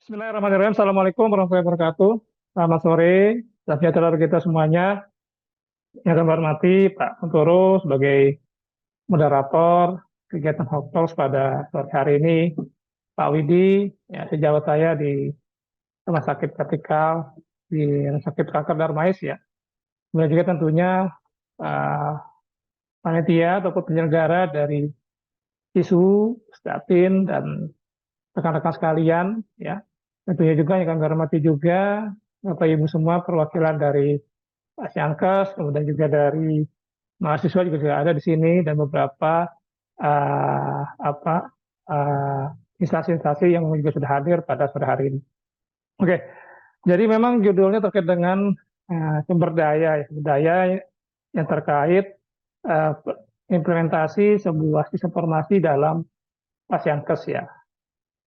Bismillahirrahmanirrahim. Assalamualaikum warahmatullahi wabarakatuh. Selamat sore, saudara kita semuanya. Yang kami hormati Pak Kuntoro sebagai moderator kegiatan Hot Talks pada sore hari ini. Pak Widi, ya, sejawat saya di Rumah Sakit Vertikal, di Rumah Sakit Kanker Darmais ya. Kemudian juga tentunya uh, panitia ataupun penyelenggara dari isu, statin, dan rekan-rekan sekalian ya. Tentunya juga yang kami hormati juga Bapak Ibu semua perwakilan dari Pasienkes, kemudian juga dari mahasiswa juga ada di sini dan beberapa uh, apa uh, instansi-instansi yang juga sudah hadir pada sore hari ini. Oke, jadi memang judulnya terkait dengan sumber daya yang terkait uh, implementasi sebuah sistem informasi dalam Pasienkes ya.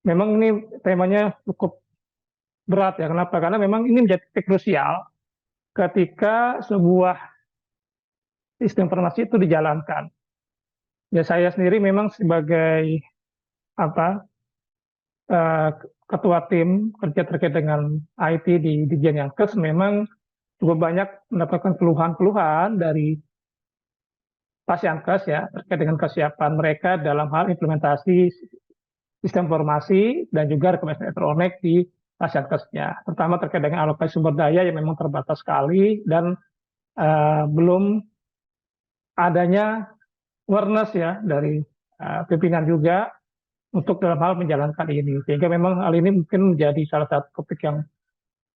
Memang ini temanya cukup berat ya. Kenapa? Karena memang ini menjadi krusial ketika sebuah sistem informasi itu dijalankan. Ya saya sendiri memang sebagai apa uh, ketua tim kerja terkait dengan IT di Dirjen Yankes memang cukup banyak mendapatkan keluhan-keluhan dari Pasienkes ya terkait dengan kesiapan mereka dalam hal implementasi sistem informasi dan juga rekomendasi elektronik di Pasienkesnya. Pertama terkait dengan alokasi sumber daya yang memang terbatas sekali dan belum adanya awareness ya dari pimpinan juga untuk dalam hal menjalankan ini. Sehingga memang hal ini mungkin menjadi salah satu topik yang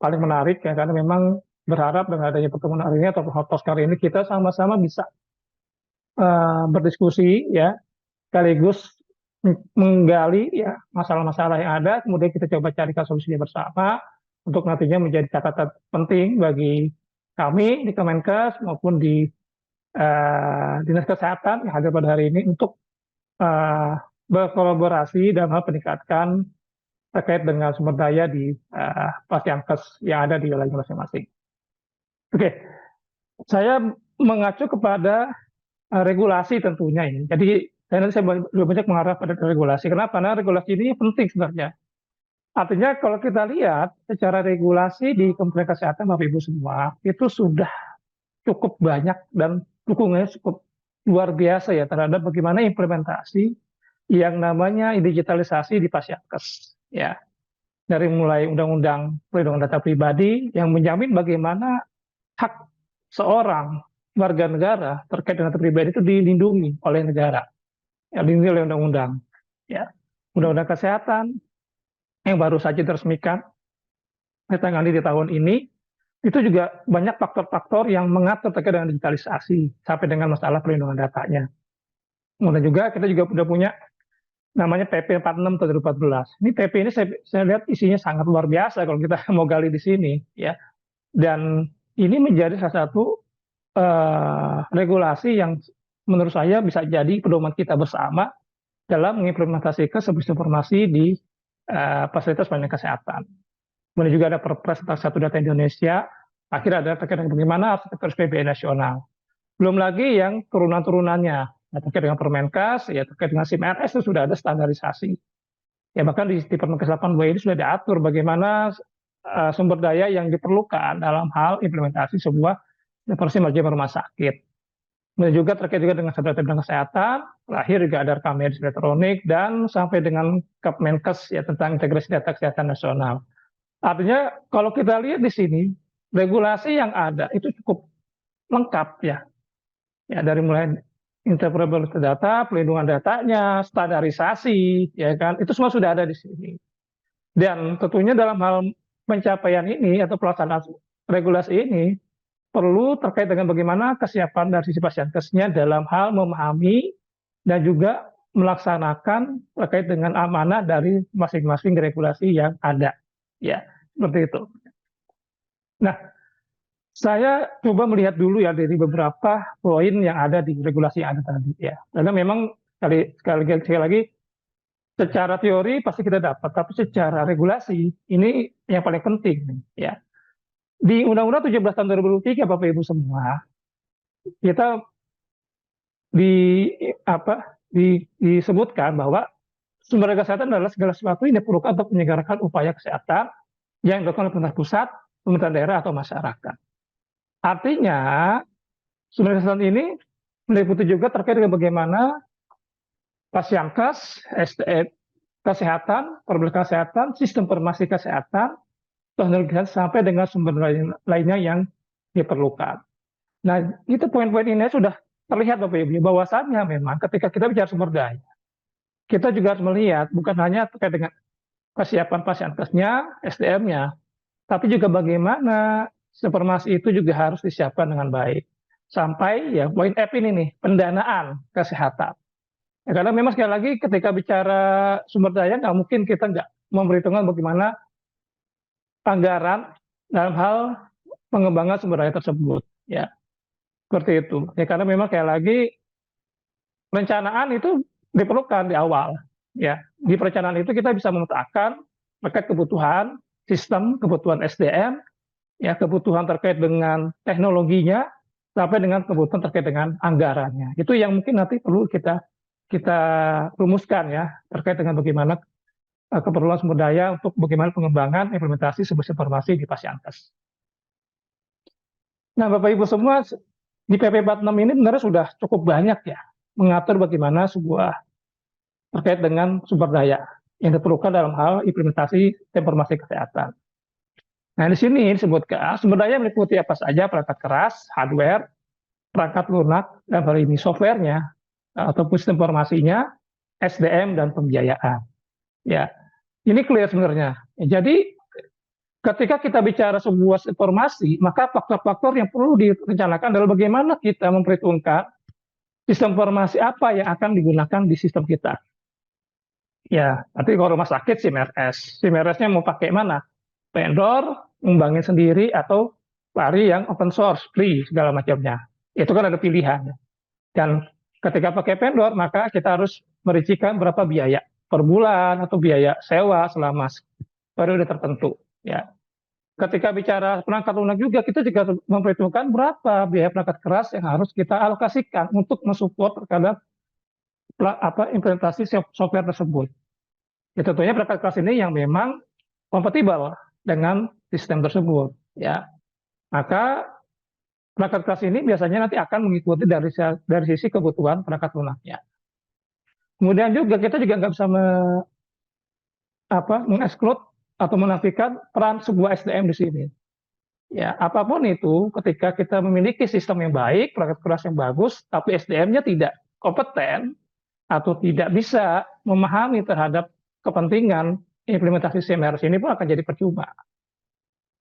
paling menarik ya, karena memang berharap dengan adanya pertemuan hari ini atau hot kali ini kita sama-sama bisa berdiskusi ya, sekaligus menggali ya masalah-masalah yang ada, kemudian kita coba carikan solusinya bersama untuk nantinya menjadi catatan penting bagi kami di Kemenkes maupun di Dinas Kesehatan yang hadir pada hari ini untuk uh, berkolaborasi dalam hal peningkatkan terkait dengan sumber daya di Pasienkes yang ada di wilayah masing-masing. Oke, saya mengacu kepada regulasi tentunya ini. Jadi saya lebih banyak mengarah pada regulasi. Kenapa? Karena regulasi ini penting sebenarnya. Artinya kalau kita lihat secara regulasi di Kementerian Kesehatan Bapak Ibu semua itu sudah cukup banyak dan dukungannya cukup luar biasa ya terhadap bagaimana implementasi yang namanya digitalisasi di Pasienkes ya. Dari mulai Undang-Undang Perlindungan Data Pribadi yang menjamin bagaimana hak seorang warga negara terkait dengan data pribadi itu dilindungi oleh negara, ya, dilindungi oleh undang-undang. Ya, Undang-Undang Kesehatan yang baru saja diresmikan ditangani di tahun ini itu juga banyak faktor-faktor yang mengatur terkait dengan digitalisasi sampai dengan masalah perlindungan datanya. Kemudian juga kita juga sudah punya namanya PP 46 tahun 2014. Ini PP ini saya lihat isinya sangat luar biasa kalau kita mau gali di sini, ya. Dan ini menjadi salah satu regulasi yang menurut saya bisa jadi pedoman kita bersama dalam mengimplementasikan sebuah informasi di fasilitas pelayanan kesehatan. Kemudian juga ada Perpres tentang Satu Data Indonesia. Akhirnya ada terkait dengan bagaimana arsitektur PBN nasional. Belum lagi yang turunan-turunannya. Nah, terkait dengan Permenkes, ya terkait dengan SIM-RS itu sudah ada standarisasi. Ya bahkan di Permenkes 82 ini sudah diatur bagaimana sumber daya yang diperlukan dalam hal implementasi sebuah informasi manajemen rumah sakit. Dan juga terkait juga dengan data bidang kesehatan, terakhir juga ada rekam medis elektronik dan sampai dengan Kemenkes ya tentang integrasi data kesehatan nasional. Artinya kalau kita lihat di sini regulasi yang ada itu cukup lengkap ya. Ya dari mulai interoperabilitas data, pelindungan datanya, standarisasi, ya kan, itu semua sudah ada di sini. Dan tentunya dalam hal pencapaian ini atau pelaksanaan regulasi ini perlu terkait dengan bagaimana kesiapan dari sisi Pasienkesnya dalam hal memahami dan juga melaksanakan terkait dengan amanah dari masing-masing regulasi yang ada. Ya, seperti itu. Nah, saya coba melihat dulu ya dari beberapa poin yang ada di regulasi yang ada tadi ya. Karena memang sekali lagi secara teori pasti kita dapat, tapi secara regulasi ini yang paling penting ya. Di Undang-Undang 17 tahun 2003 Bapak Ibu semua, kita di disebutkan bahwa sumber daya kesehatan adalah segala sesuatu yang diperlukan untuk menyelenggarakan upaya kesehatan yang dilakukan oleh pemerintah pusat, pemerintah daerah, atau masyarakat. Artinya, sumber daya kesehatan ini meliputi juga terkait dengan bagaimana Pasienkes, SDM, kesehatan, perbaikan kesehatan, sistem informasi kesehatan, teknologi sampai dengan sumber lainnya yang diperlukan. Nah, itu poin-poin ini sudah terlihat Bapak Ibu, bahwasannya memang ketika kita bicara sumber daya, kita juga harus melihat bukan hanya terkait dengan kesiapan Pasienkesnya, SDM-nya, tapi juga bagaimana informasi itu juga harus disiapkan dengan baik. Sampai ya poin F ini nih, pendanaan kesehatan. Ya, karena memang sekali lagi ketika bicara sumber daya nggak mungkin kita nggak memperhitungkan bagaimana anggaran dalam hal pengembangan sumber daya tersebut. Ya, seperti itu. Ya, karena memang sekali lagi perencanaan itu diperlukan di awal. Ya, di perencanaan itu kita bisa memetakan terkait kebutuhan sistem, kebutuhan SDM, ya kebutuhan terkait dengan teknologinya, sampai dengan kebutuhan terkait dengan anggarannya. Itu yang mungkin nanti perlu kita rumuskan ya terkait dengan bagaimana keperluan sumber daya untuk bagaimana pengembangan implementasi sebuah informasi di Pasienkes. Nah, Bapak Ibu semua, di PP 46 ini sebenarnya sudah cukup banyak ya mengatur bagaimana sebuah terkait dengan sumber daya yang diperlukan dalam hal implementasi informasi kesehatan. Nah, di sini disebutkan sumber daya meliputi apa saja: perangkat keras, hardware, perangkat lunak, dan hal ini softwarenya ataupun sistem informasinya, SDM, dan pembiayaan. Ya, ini clear sebenarnya. Jadi, ketika kita bicara sebuah informasi, maka faktor-faktor yang perlu direncanakan adalah bagaimana kita memperhitungkan sistem informasi apa yang akan digunakan di sistem kita. Ya, nanti kalau rumah sakit SIM RS, SIM RS-nya mau pakai mana? Vendor, ngembangin sendiri, atau lari yang open source, free, segala macamnya. Itu kan ada pilihan. Dan ketika pakai vendor, maka kita harus merincikan berapa biaya per bulan atau biaya sewa selama periode tertentu. Ya. Ketika bicara perangkat lunak juga, kita juga memperhitungkan berapa biaya perangkat keras yang harus kita alokasikan untuk mensupport terhadap implementasi software tersebut. Ya, tentunya perangkat keras ini yang memang kompatibel dengan sistem tersebut. Ya. Maka perangkat keras ini biasanya nanti akan mengikuti dari sisi kebutuhan perangkat lunaknya. Kemudian juga kita juga nggak bisa mengeksklud atau menafikan peran sebuah SDM di sini. Ya, apapun itu, ketika kita memiliki sistem yang baik, perangkat keras yang bagus, tapi SDM-nya tidak kompeten atau tidak bisa memahami terhadap kepentingan implementasi CMRS ini pun akan jadi percuma.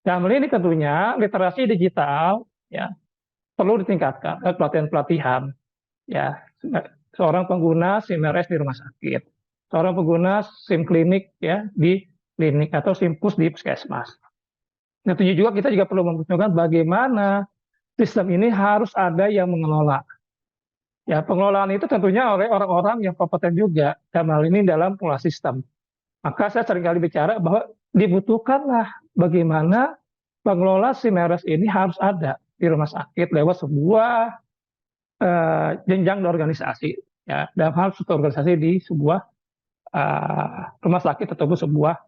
Dan ini tentunya literasi digital ya perlu ditingkatkan, pelatihan-pelatihan ya seorang pengguna SIM-RS di rumah sakit, seorang pengguna SIM klinik ya di klinik atau SIM-pus di puskesmas. Nah, tentunya juga kita juga perlu memperhitungkan bagaimana sistem ini harus ada yang mengelola. Ya, pengelolaan itu tentunya oleh orang-orang yang kompeten juga, dalam hal ini dalam pengelola sistem. Maka saya seringkali bicara bahwa dibutuhkanlah bagaimana pengelola SIM-RS ini harus ada di rumah sakit lewat sebuah jenjang organisasi, ya, dalam hal suatu organisasi di sebuah rumah sakit ataupun sebuah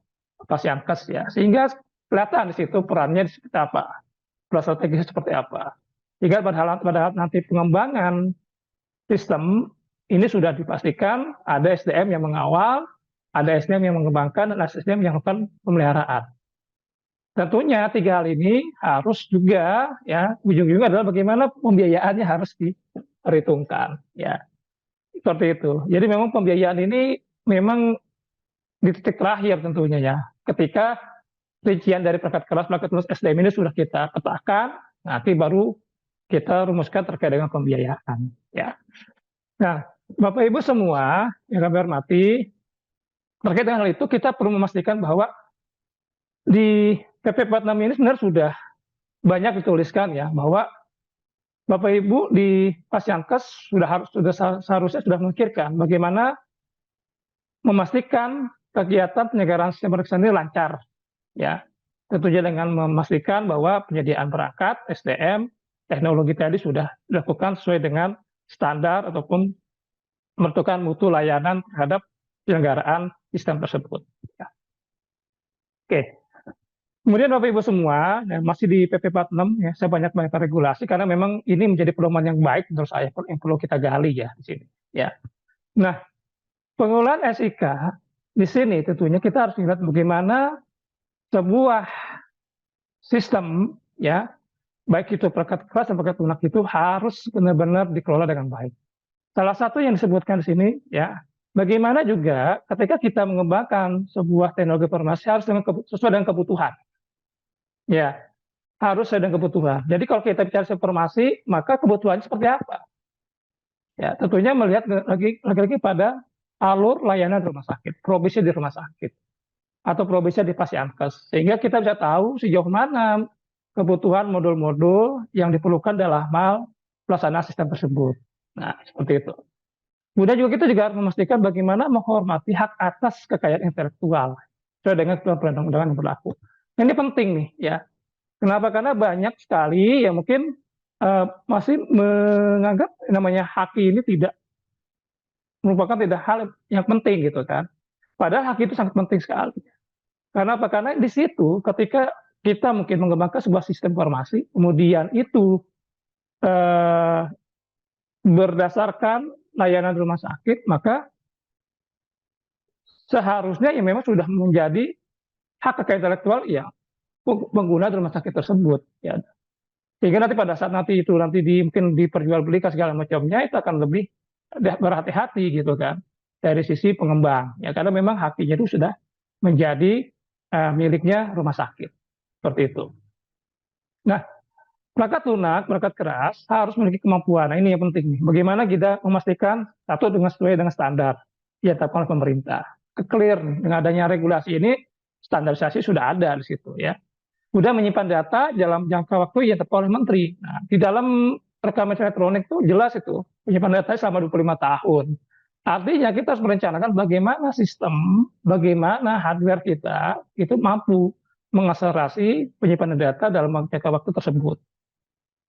Pasienkes ya, sehingga kelihatan di situ perannya seperti apa, peran strategisnya seperti apa. Sehingga pada nanti pengembangan sistem ini sudah dipastikan ada SDM yang mengawal, ada SDM yang mengembangkan, dan ada SDM yang melakukan pemeliharaan. Tentunya tiga hal ini harus juga ya ujung-ujungnya adalah bagaimana pembiayaannya harus diperhitungkan ya seperti itu. Jadi memang pembiayaan ini memang di titik terakhir tentunya ya ketika rincian dari perangkat keras SDM ini sudah kita petakan, nanti baru kita rumuskan terkait dengan pembiayaan ya. Nah, Bapak Ibu semua yang kami hormati, terkait dengan hal itu kita perlu memastikan bahwa di PP 46 ini sebenarnya sudah banyak dituliskan ya bahwa Bapak Ibu di Pasienkes seharusnya sudah memikirkan bagaimana memastikan kegiatan penyelenggaraan sistem pemeriksaan ini lancar ya. Tentunya dengan memastikan bahwa penyediaan perangkat, SDM, teknologi tadi sudah dilakukan sesuai dengan standar ataupun menentukan mutu layanan terhadap penyelenggaraan sistem tersebut. Ya. Oke. Kemudian Bapak Ibu semua, ya, masih di PP 46 ya, saya banyak regulasi karena memang ini menjadi pedoman yang baik menurut saya yang perlu kita gali ya di sini. Ya. Nah, penggunaan SIK di sini tentunya kita harus lihat bagaimana sebuah sistem ya, baik itu perangkat keras dan perangkat lunak itu harus benar-benar dikelola dengan baik. Salah satu yang disebutkan di sini ya, bagaimana juga ketika kita mengembangkan sebuah teknologi informasi harus sesuai dengan kebutuhan. Ya, harus sesuai dengan kebutuhan. Jadi kalau kita bicara informasi, maka kebutuhannya seperti apa? Ya, tentunya melihat lagi-lagi pada alur layanan rumah sakit, provisi di rumah sakit, atau provisi di Pasienkes. Sehingga kita bisa tahu sejauh mana kebutuhan modul-modul yang diperlukan dalam hal pelaksanaan sistem tersebut. Nah, seperti itu. Kemudian juga kita juga harus memastikan bagaimana menghormati hak atas kekayaan intelektual sesuai dengan perundang-undangan yang berlaku. Ini penting nih ya. Kenapa? Karena banyak sekali yang mungkin masih menganggap namanya hak ini tidak merupakan hal yang penting gitu kan. Padahal hak itu sangat penting sekali. Karena apa? Karena di situ ketika kita mungkin mengembangkan sebuah sistem informasi, kemudian itu berdasarkan layanan rumah sakit, maka seharusnya ya memang sudah menjadi hak kekayaan intelektual ya pengguna rumah sakit tersebut. Ya. Sehingga nanti pada saat mungkin diperjualbelikan segala macamnya itu akan lebih berhati-hati gitu kan dari sisi pengembang. Ya karena memang haknya itu sudah menjadi miliknya rumah sakit seperti itu. Nah, perangkat lunak, perangkat keras harus memiliki kemampuan. Nah, ini yang penting nih. Bagaimana kita memastikan satu sesuai dengan standar yang ditetapkan oleh pemerintah. Clear dengan adanya regulasi ini, standarisasi sudah ada di situ ya. Sudah menyimpan data dalam jangka waktu yang ditetapkan oleh menteri. Nah, di dalam rekaman elektronik itu jelas itu penyimpan data selama 25 tahun. Artinya kita harus merencanakan bagaimana sistem, bagaimana hardware kita itu mampu mengakselerasi penyimpanan data dalam jangka waktu tersebut.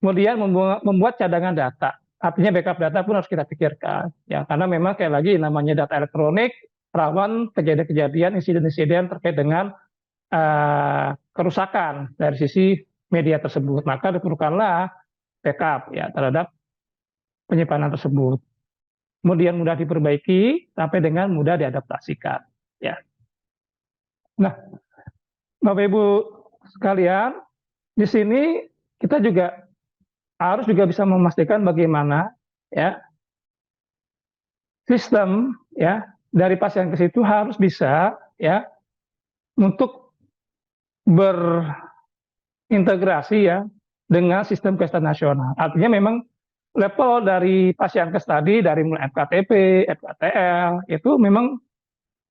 Kemudian membuat cadangan data, artinya backup data pun harus kita pikirkan, ya karena memang kayak lagi namanya data elektronik rawan kejadian-kejadian, insiden-insiden terkait dengan kerusakan dari sisi media tersebut, maka diperlukanlah backup ya terhadap penyimpanan tersebut. Kemudian mudah diperbaiki sampai dengan mudah diadaptasikan, ya. Nah, Bapak Ibu sekalian, di sini kita juga harus bisa memastikan bagaimana ya sistem ya dari Pasienkes itu harus bisa ya untuk berintegrasi ya dengan sistem kesehatan nasional. Artinya memang level dari Pasienkes tadi dari mulai FKTP, FKTL itu memang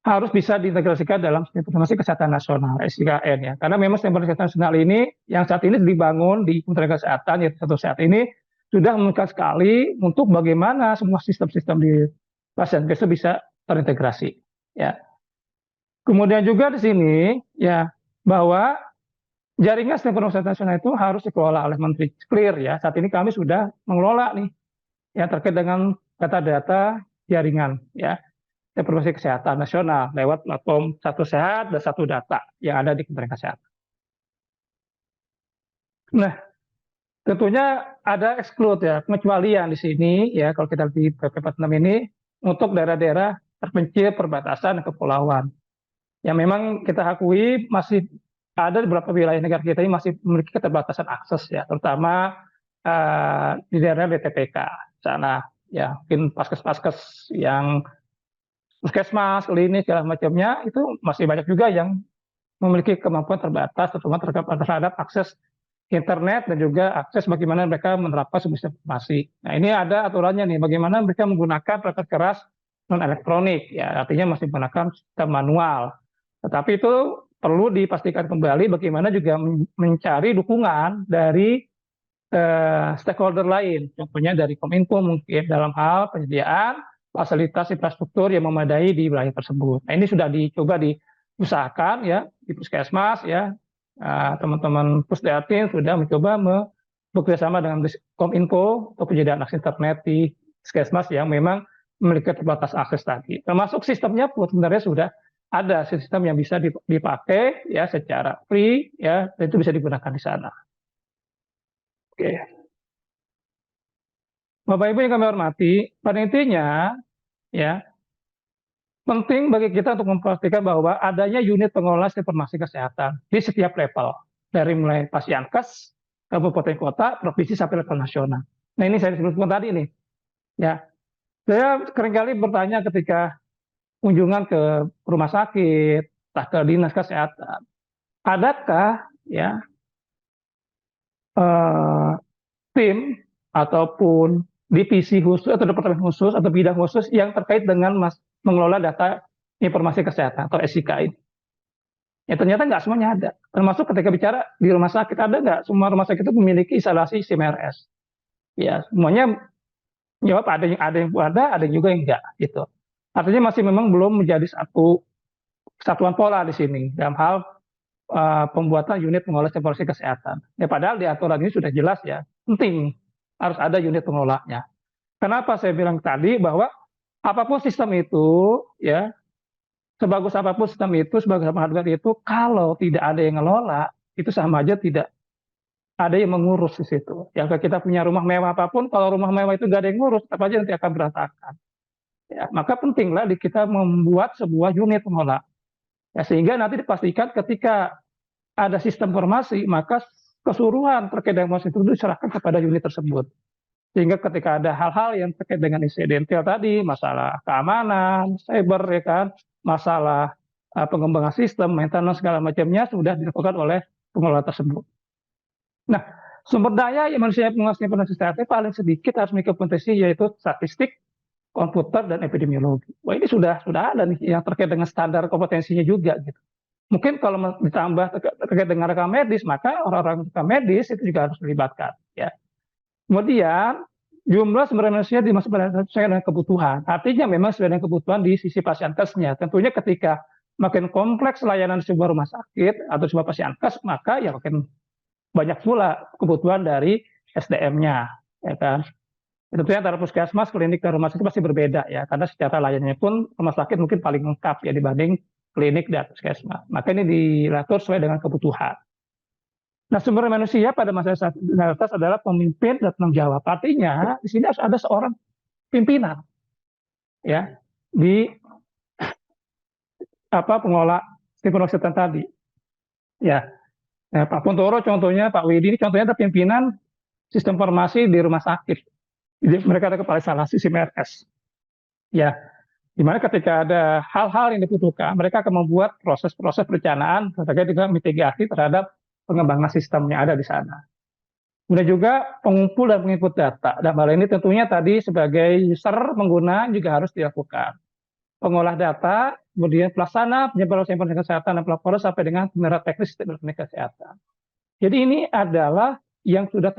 harus bisa diintegrasikan dalam sistem informasi kesehatan nasional (SIKN) ya. Karena memang sistem kesehatan nasional ini yang saat ini dibangun di Kementerian Kesehatan ya saat ini sudah memungkinkan sekali untuk bagaimana semua sistem-sistem di Pasienkes itu bisa terintegrasi ya. Kemudian juga di sini ya bahwa jaringan sistem informasi nasional itu harus dikelola oleh Menteri, clear ya. Saat ini kami sudah mengelola nih yang terkait dengan data-data jaringan ya informasi kesehatan nasional lewat platform Satu Sehat dan Satu Data yang ada di Kementerian Kesehatan. Nah, tentunya ada exclude ya, pengecualian di sini ya kalau kita di PP 46 ini untuk daerah-daerah terpencil, perbatasan, dan kepulauan. Yang memang kita akui masih ada di beberapa wilayah negara kita ini masih memiliki keterbatasan akses ya, terutama di daerah DTPK sana ya, mungkin paskes-paskes yang puskesmas, klinik, segala macamnya itu masih banyak juga yang memiliki kemampuan terbatas, terutama terhadap akses internet dan juga akses bagaimana mereka menerapkan sebuah informasi. Nah ini ada aturannya nih, bagaimana mereka menggunakan perangkat keras non elektronik, ya artinya masih menggunakan sistem manual. Tetapi itu perlu dipastikan kembali bagaimana juga mencari dukungan dari stakeholder lain, contohnya dari Kominfo mungkin dalam hal penyediaan fasilitas infrastruktur yang memadai di wilayah tersebut. Nah, ini sudah dicoba diusahakan ya di puskesmas ya, teman-teman Pusdatin sudah mencoba bekerjasama dengan Kominfo untuk penyediaan akses internet di puskesmas yang memang memiliki terbatas akses tadi. Termasuk sistemnya pun sebenarnya sudah ada sistem yang bisa dipakai ya secara free ya, dan itu bisa digunakan di sana. Oke. Bapak Ibu yang kami hormati, pada intinya ya penting bagi kita untuk memastikan bahwa adanya unit pengelola informasi kesehatan di setiap level, dari mulai Pasienkes, kabupaten kota, provinsi sampai level nasional. Nah ini saya sebutkan tadi nih, ya saya seringkali bertanya ketika kunjungan ke rumah sakit, entah ke dinas kesehatan, adakah ya eh, tim ataupun divisi khusus atau departemen khusus atau bidang khusus yang terkait dengan mengelola data informasi kesehatan atau SIK ini. Ya ternyata nggak semuanya ada. Termasuk ketika bicara di rumah sakit, ada nggak semua rumah sakit itu memiliki instalasi SIM-RS. Ya semuanya jawab ada yang juga yang enggak gitu. Artinya masih memang belum menjadi satu satuan pola di sini dalam hal pembuatan unit pengelola informasi kesehatan. Ya padahal di aturan ini sudah jelas ya, penting harus ada unit pengolahnya. Kenapa saya bilang tadi bahwa apapun sistem itu ya, sebagus apapun sistem itu, sebagus apapun hardware itu, kalau tidak ada yang ngelola, itu sama aja tidak ada yang mengurus di situ. Ya kita punya rumah mewah apapun, kalau rumah mewah itu nggak ada yang ngurus, apa aja nanti akan berantakan. Ya, maka pentinglah kita membuat sebuah unit pengelola. Ya, sehingga nanti dipastikan ketika ada sistem informasi, maka keseluruhan terkait dengan informasi itu diserahkan kepada unit tersebut. Sehingga ketika ada hal-hal yang terkait dengan insidental tadi, masalah keamanan, cyber, ya kan, masalah pengembangan sistem, maintenance segala macamnya sudah dilakukan oleh pengelola tersebut. Nah, sumber daya yang manusia menguasai informasi kesehatan paling sedikit harus memiliki kompetensi yaitu statistik, komputer, dan epidemiologi. Wah ini sudah ada nih yang terkait dengan standar kompetensinya juga gitu. Mungkin kalau ditambah terkait dengan rekam medis, maka orang-orang rekam medis itu juga harus dilibatkan. Ya. Kemudian jumlah sumber manusia dimasukkan sesuai dengan kebutuhan. Artinya memang sesuai dengan kebutuhan di sisi pasienkesnya. Tentunya ketika makin kompleks layanan di sebuah rumah sakit atau sebuah pasienkes, maka ya makin banyak pula kebutuhan dari SDM-nya, ya kan. Tentunya antara puskesmas, klinik, dan rumah sakit pasti berbeda ya, karena secara layanannya pun rumah sakit mungkin paling lengkap ya dibanding klinik dan puskesmas. Maka ini diatur sesuai dengan kebutuhan. Nah, sumber manusia pada masa atas adalah pemimpin dan penanggung jawab. Artinya di sini harus ada seorang pimpinan ya di pengelola sistem kesehatan tadi. Ya, nah, Pak Puntoro contohnya, Pak Widi ini contohnya ada pimpinan sistem informasi di rumah sakit. Jadi mereka ada kepala instalasi SIM-RS. Ya, di mana ketika ada hal-hal yang dibutuhkan, mereka akan membuat proses-proses perencanaan terkait dengan mitigasi terhadap pengembangan sistem yang ada di sana. Kemudian juga pengumpul dan penginput data. Dan hal ini tentunya tadi sebagai user pengguna juga harus dilakukan. Pengolah data, kemudian pelaksana, penyebaran informasi kesehatan dan pelaporan sampai dengan penyerahan teknis sistem informasi kesehatan. Jadi ini adalah yang sudah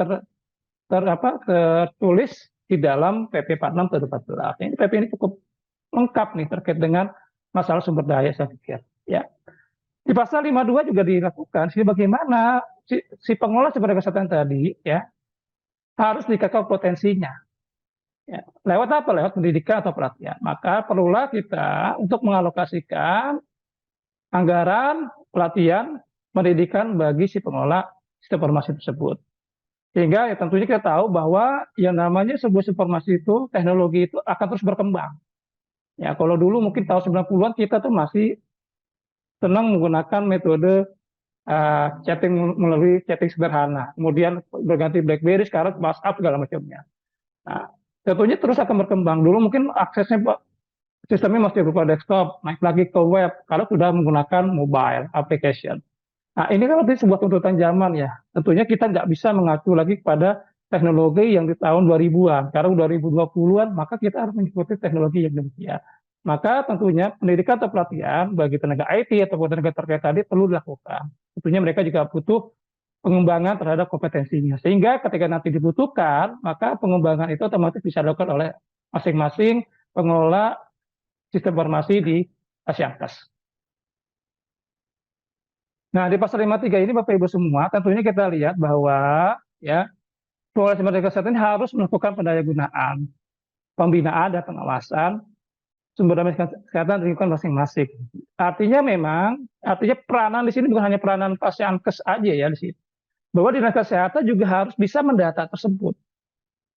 tertulis di dalam PP 46 tahun 2014. Ini PP ini cukup lengkap nih terkait dengan masalah sumber daya saya pikir. Ya. Di pasal 52 juga dilakukan, sih bagaimana si pengelola sumber daya kesehatan tadi ya harus dikekang potensinya. Ya. Lewat apa? Lewat pendidikan atau pelatihan. Maka perlulah kita untuk mengalokasikan anggaran pelatihan pendidikan bagi si pengelola sistem informasi tersebut. Sehingga ya tentunya kita tahu bahwa yang namanya sebuah informasi itu, teknologi itu akan terus berkembang. Ya, kalau dulu mungkin tahun 90-an kita tuh masih senang menggunakan metode chatting melalui chatting sederhana. Kemudian berganti BlackBerry, sekarang WhatsApp segala macamnya. Nah, tentunya terus akan berkembang. Dulu mungkin aksesnya sistemnya masih berupa desktop, naik lagi ke web, kalau sudah menggunakan mobile application. Nah, ini kan berarti sebuah tuntutan zaman ya. Tentunya kita nggak bisa mengacu lagi kepada teknologi yang di tahun 2000-an. Sekarang 2020-an, maka kita harus mengikuti teknologi yang demikian. Maka tentunya pendidikan atau pelatihan bagi tenaga IT ataupun tenaga terkait tadi perlu dilakukan. Tentunya mereka juga butuh pengembangan terhadap kompetensinya. Sehingga ketika nanti dibutuhkan, maka pengembangan itu otomatis bisa dilakukan oleh masing-masing pengelola sistem informasi di Pasienkes. Nah, di pasal 53 ini Bapak Ibu semua, tentunya kita lihat bahwa ya pengelola sumber daya kesehatan harus melakukan pendayagunaan pembinaan dan pengawasan sumber daya kesehatan lingkungan masing-masing. Artinya peranan di sini bukan hanya peranan Pasyankes aja ya di sini. Bahwa dinas kesehatan juga harus bisa mendata tersebut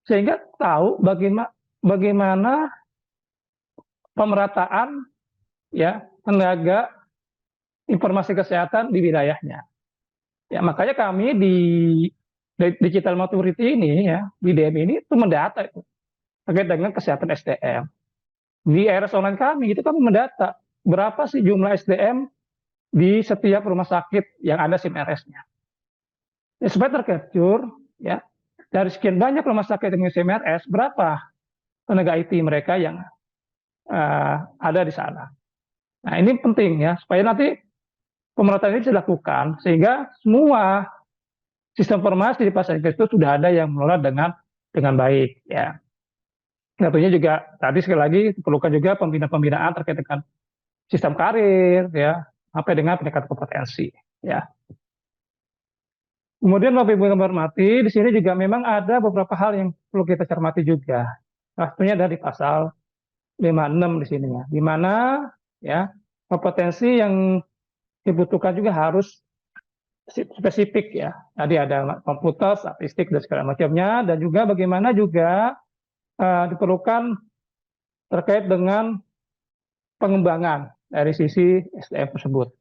sehingga tahu bagaimana pemerataan ya tenaga informasi kesehatan di wilayahnya. Ya makanya kami di Digital Maturity ini ya di DM ini itu mendata itu terkait dengan kesehatan SDM. Di RS online kami itu kami mendata berapa sih jumlah SDM di setiap rumah sakit yang ada SIM RS-nya. Ya, supaya tercapture ya dari sekian banyak rumah sakit yang SIM RS berapa tenaga IT mereka yang ada di sana. Nah ini penting ya supaya nanti pemerataan ini bisa dilakukan sehingga semua sistem informasi di Pasyankes itu sudah ada yang mengelola dengan baik ya. Tentunya juga tadi sekali lagi diperlukan juga pembinaan terkait dengan sistem karir ya sampai dengan peningkatan kompetensi ya. Kemudian Bapak Ibu yang hormati, di sini juga memang ada beberapa hal yang perlu kita cermati juga. Pastinya ada di pasal 56 di sini ya, di mana ya kompetensi yang dibutuhkan juga harus spesifik ya. Tadi ada komputer, statistik dan segala macamnya, dan juga bagaimana juga diperlukan terkait dengan pengembangan dari sisi SDM tersebut.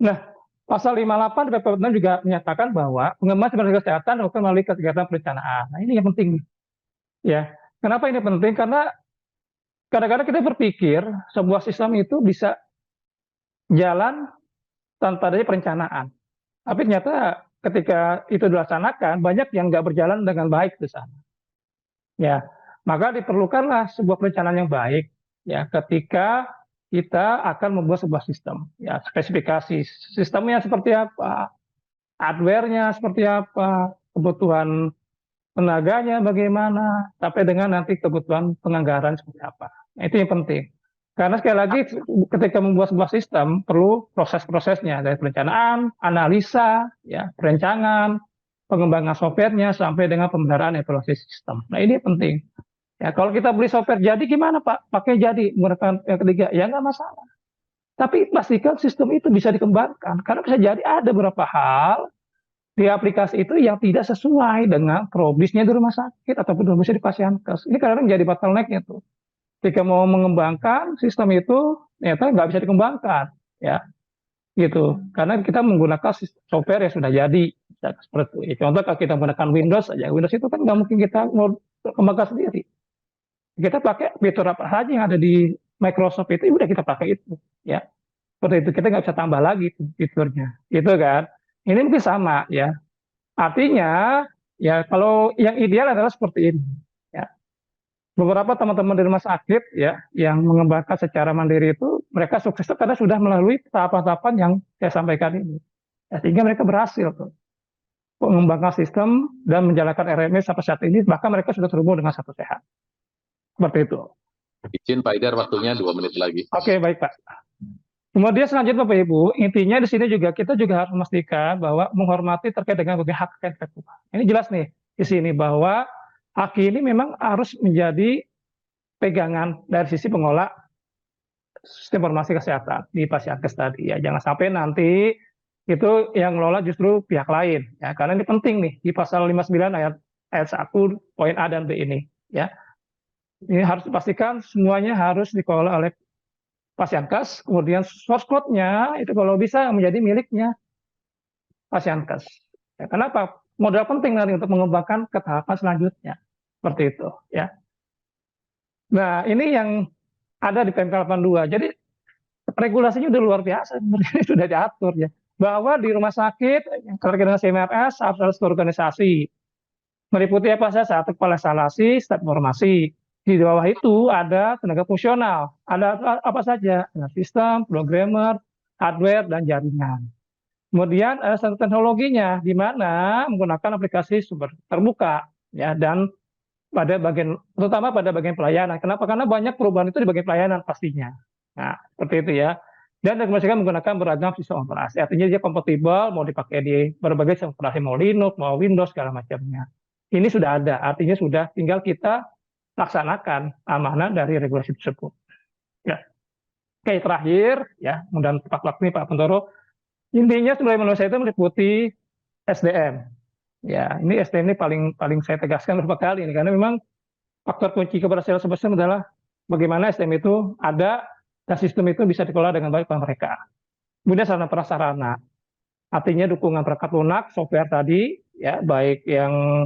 Nah, pasal 58 PP 6 juga menyatakan bahwa pengembangan sumber kesehatan dilakukan melalui kegiatan perencanaan. Nah, ini yang penting. Ya, kenapa ini penting? Karena kadang-kadang kita berpikir sebuah sistem itu bisa jalan tanpa adanya perencanaan. Tapi ternyata ketika itu dilaksanakan, banyak yang nggak berjalan dengan baik di sana. Ya, maka diperlukanlah sebuah perencanaan yang baik ya ketika kita akan membuat sebuah sistem. Ya, spesifikasi sistemnya seperti apa, hardware-nya seperti apa, kebutuhan tenaganya bagaimana, sampai dengan nanti kebutuhan penganggaran seperti apa. Nah, itu yang penting. Karena sekali lagi ketika membuat sebuah sistem perlu proses-prosesnya dari perencanaan, analisa, ya, perencanaan, pengembangan softwarenya sampai dengan pemeliharaan evaluasi sistem. Nah ini penting. Ya kalau kita beli software jadi gimana Pak? Pakai jadi menggunakan yang ketiga ya nggak masalah. Tapi pastikan sistem itu bisa dikembangkan karena bisa jadi ada beberapa hal di aplikasi itu yang tidak sesuai dengan probisnya di rumah sakit ataupun probisnya di Pasyankes. Ini kadang-kadang jadi bottleneck-nya tuh. Ketika mau mengembangkan sistem itu ternyata nggak bisa dikembangkan, ya gitu. Karena kita menggunakan software yang sudah jadi, ya, seperti itu. Contoh kalau kita menggunakan Windows saja, Windows itu kan nggak mungkin kita mau kembangkan sendiri. Kita pakai fitur apa saja yang ada di Microsoft itu, udah kita pakai itu, ya. Seperti itu kita nggak bisa tambah lagi fiturnya, gitu kan? Ini mungkin sama, ya. Artinya, ya kalau yang ideal adalah seperti ini. Ya. Beberapa teman-teman di rumah sakit ya yang mengembangkan secara mandiri itu mereka sukses karena sudah melalui tahapan-tahapan yang saya sampaikan ini. Ya, sehingga mereka berhasil tuh mengembangkan sistem dan menjalankan RMS sampai saat ini bahkan mereka sudah terhubung dengan satu sehat. Seperti itu. Izin Pak Idar waktunya 2 menit lagi. Oke, baik Pak. Kemudian selanjutnya Bapak Ibu, intinya di sini juga kita juga harus memastikan bahwa menghormati terkait dengan berbagai hak intelektual. Ini jelas nih di sini bahwa hak ini memang harus menjadi pegangan dari sisi pengelola sistem informasi kesehatan di Pasyankes tadi ya. Jangan sampai nanti itu yang ngelola justru pihak lain ya. Karena ini penting nih di pasal 59 ayat 1 poin A dan B ini ya. Ini harus dipastikan semuanya harus dikelola oleh Pasyankes, kemudian source code-nya itu kalau bisa menjadi miliknya Pasyankes. Ya, kenapa? Modal penting nanti untuk mengembangkan ke tahapan selanjutnya. Seperti itu ya. Nah, ini yang ada di PMK 82. Jadi regulasinya udah luar biasa, sebenarnya sudah diatur ya. Bahwa di rumah sakit yang terkait dengan CMRS harus ada organisasi. Meliputi apa saja? Satu kepala instalasi, staf informasi. Di bawah itu ada tenaga fungsional, ada apa saja, ada sistem, programmer, hardware, dan jaringan. Kemudian ada satu teknologinya, di mana menggunakan aplikasi sumber terbuka, ya, dan pada bagian, terutama pada bagian pelayanan. Kenapa? Karena banyak perubahan itu di bagian pelayanan pastinya. Nah, seperti itu ya. Dan dikommunikasikan menggunakan beragam sistem operasi. Artinya dia kompatibel, mau dipakai di berbagai sistem operasi, mau Linux, mau Windows, segala macamnya. Ini sudah ada, artinya sudah tinggal kita laksanakan amanah dari regulasi tersebut. Ya. Oke, terakhir, ya, mudah tepat waktu nih Pak Kuntoro. Intinya sebagai manusia itu meliputi SDM. Ya, ini SDM ini paling saya tegaskan beberapa kali ini karena memang faktor kunci keberhasilan sebuah sistem adalah bagaimana SDM itu ada dan sistem itu bisa dikelola dengan baik oleh mereka. Kemudian sarana prasarana, artinya dukungan perangkat lunak, software tadi, ya baik yang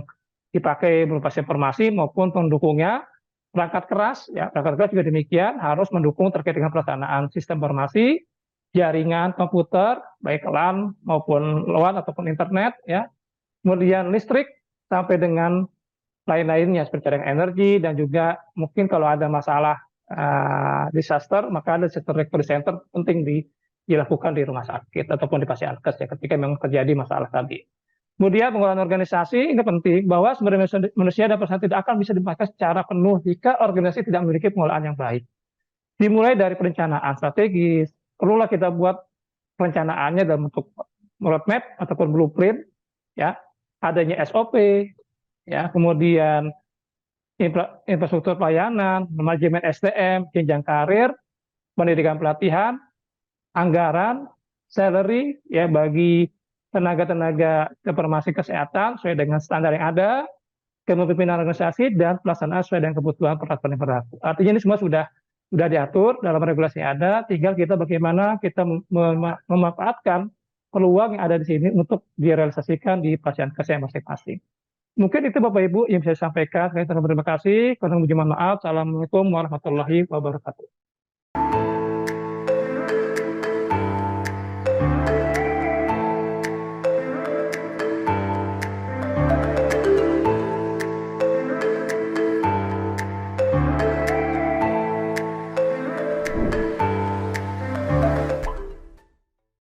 dipakai berupa informasi maupun pendukungnya, perangkat keras, ya perangkat keras juga demikian harus mendukung terkait dengan pelaksanaan sistem informasi, jaringan komputer, baik LAN maupun LAN ataupun internet, ya. Kemudian listrik sampai dengan lain-lainnya seperti cadangan energi dan juga mungkin kalau ada masalah disaster maka ada disaster recovery center penting dilakukan di rumah sakit ataupun di Pasienkes ya ketika memang terjadi masalah tadi. Kemudian pengelolaan organisasi ini penting bahwa sumber daya manusia dan personal tidak akan bisa dipakai secara penuh jika organisasi tidak memiliki pengelolaan yang baik. Dimulai dari perencanaan strategis, perlulah kita buat perencanaannya dalam bentuk roadmap ataupun blueprint, ya, adanya SOP, ya, kemudian infrastruktur pelayanan, manajemen SDM, jenjang karir, pendidikan pelatihan, anggaran, salary, ya bagi tenaga-tenaga informasi kesehatan sesuai dengan standar yang ada, kepemimpinan organisasi dan pelaksanaan sesuai dengan kebutuhan peraturan yang berlaku. Artinya ini semua sudah diatur dalam regulasi yang ada, tinggal kita bagaimana kita memanfaatkan peluang yang ada di sini untuk direalisasikan di Pasienkes masing-masing. Mungkin itu Bapak Ibu yang bisa saya sampaikan. Saya terima kasih. Kurang lebih mohon maaf. Assalamualaikum warahmatullahi wabarakatuh.